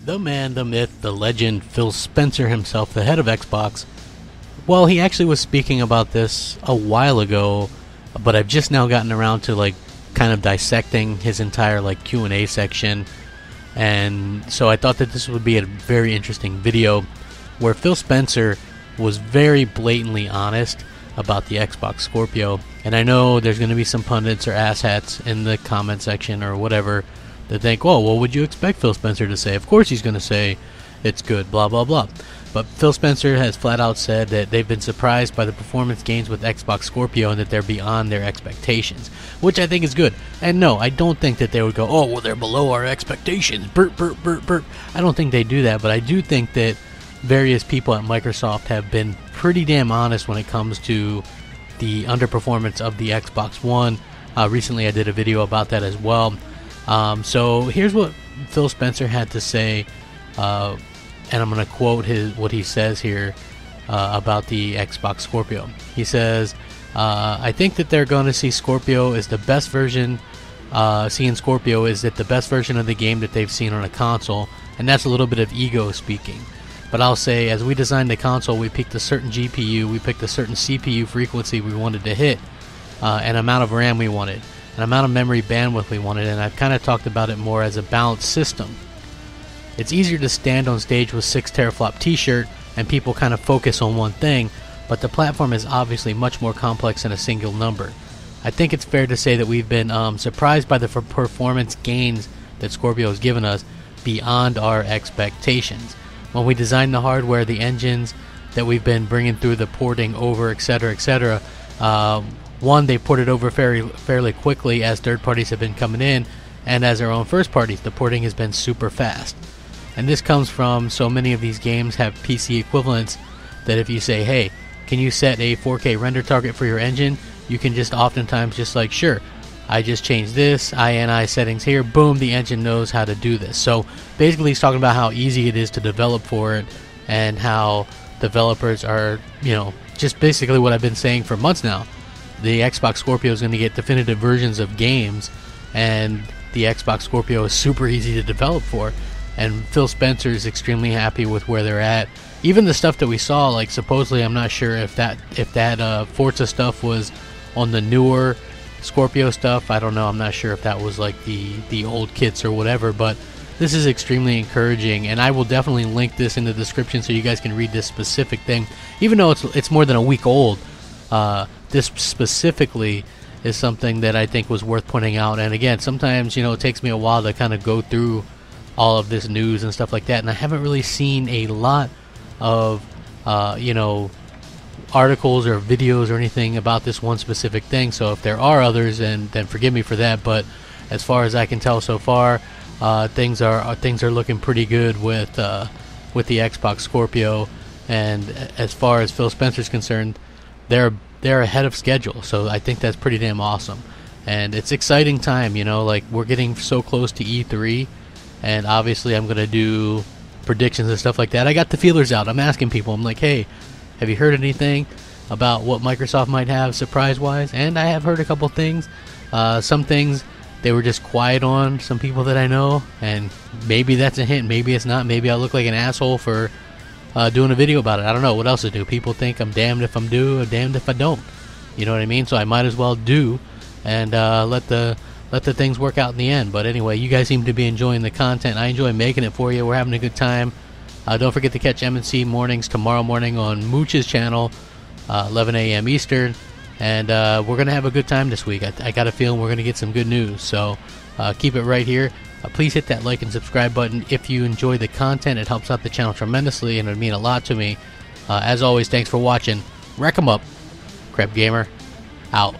the man, the myth, the legend, Phil Spencer himself, the head of Xbox. Well, he actually was speaking about this a while ago, but I've just now gotten around to like kind of dissecting his entire like Q&A section, and so I thought that this would be a very interesting video where Phil Spencer was very blatantly honest about the Xbox Scorpio. And I know there's going to be some pundits or asshats in the comment section or whatever that think, well, what would you expect Phil Spencer to say? Of course he's going to say it's good, blah, blah, blah. But Phil Spencer has flat out said that they've been surprised by the performance gains with Xbox Scorpio and that they're beyond their expectations, which I think is good. And no, I don't think that they would go, oh, well, they're below our expectations, burp, burp, burp, burp. I don't think they do that, but I do think that various people at Microsoft have been pretty damn honest when it comes to the underperformance of the Xbox One. Recently I did a video about that as well. So here's what Phil Spencer had to say, and I'm going to quote what he says here about the Xbox Scorpio. He says, I think that they're going to see Scorpio is the best version, seeing Scorpio is that the best version of the game that they've seen on a console, and that's a little bit of ego speaking. But I'll say, as we designed the console, we picked a certain GPU, we picked a certain CPU frequency we wanted to hit, an amount of RAM we wanted, an amount of memory bandwidth we wanted, and I've kind of talked about it more as a balanced system. It's easier to stand on stage with 6 teraflop t-shirt and people kind of focus on one thing, but the platform is obviously much more complex than a single number. I think it's fair to say that we've been surprised by the performance gains that Scorpio has given us beyond our expectations. When we designed the hardware, the engines that we've been bringing through the porting over, etc., etc., one, they ported over fairly quickly as third parties have been coming in, and as our own first parties, the porting has been super fast. And this comes from so many of these games have PC equivalents that if you say, hey, can you set a 4K render target for your engine, you can just oftentimes just like, sure, I just changed this, INI settings here, boom, the engine knows how to do this. So basically he's talking about how easy it is to develop for it and how developers are, you know, just basically what I've been saying for months now. The Xbox Scorpio is going to get definitive versions of games, and the Xbox Scorpio is super easy to develop for. And Phil Spencer is extremely happy with where they're at. Even the stuff that we saw, like supposedly, I'm not sure if that Forza stuff was on the newer Scorpio stuff. I don't know. I'm not sure if that was like the old kits or whatever, but this is extremely encouraging, and I will definitely link this in the description so you guys can read this specific thing. Even though it's more than a week old, this specifically is something that I think was worth pointing out. And again, sometimes, you know, it takes me a while to kind of go through all of this news and stuff like that, and I haven't really seen a lot of you know, articles or videos or anything about this one specific thing. So if there are others, then forgive me for that, but as far as I can tell so far, things are looking pretty good with the Xbox Scorpio. And as far as Phil Spencer's concerned, they're ahead of schedule, so I think that's pretty damn awesome. And it's exciting time, you know, like we're getting so close to E3, and obviously I'm gonna do predictions and stuff like that. I got the feelers out. I'm asking people, I'm like, hey, have you heard anything about what Microsoft might have surprise-wise? And I have heard a couple things. Some things they were just quiet on, some people that I know, and maybe that's a hint, maybe it's not. Maybe I look like an asshole for doing a video about it. I don't know what else to do. People think I'm damned if I'm do, or damned if I don't. You know what I mean? So I might as well do, and let the things work out in the end. But anyway, you guys seem to be enjoying the content. I enjoy making it for you. We're having a good time. Don't forget to catch M&C mornings tomorrow morning on Mooch's channel, 11 a.m. Eastern. And we're going to have a good time this week. I got a feeling we're going to get some good news. So keep it right here. Please hit that like and subscribe button if you enjoy the content. It helps out the channel tremendously, and it would mean a lot to me. As always, thanks for watching. Wreck 'em up. Crapgamer, out.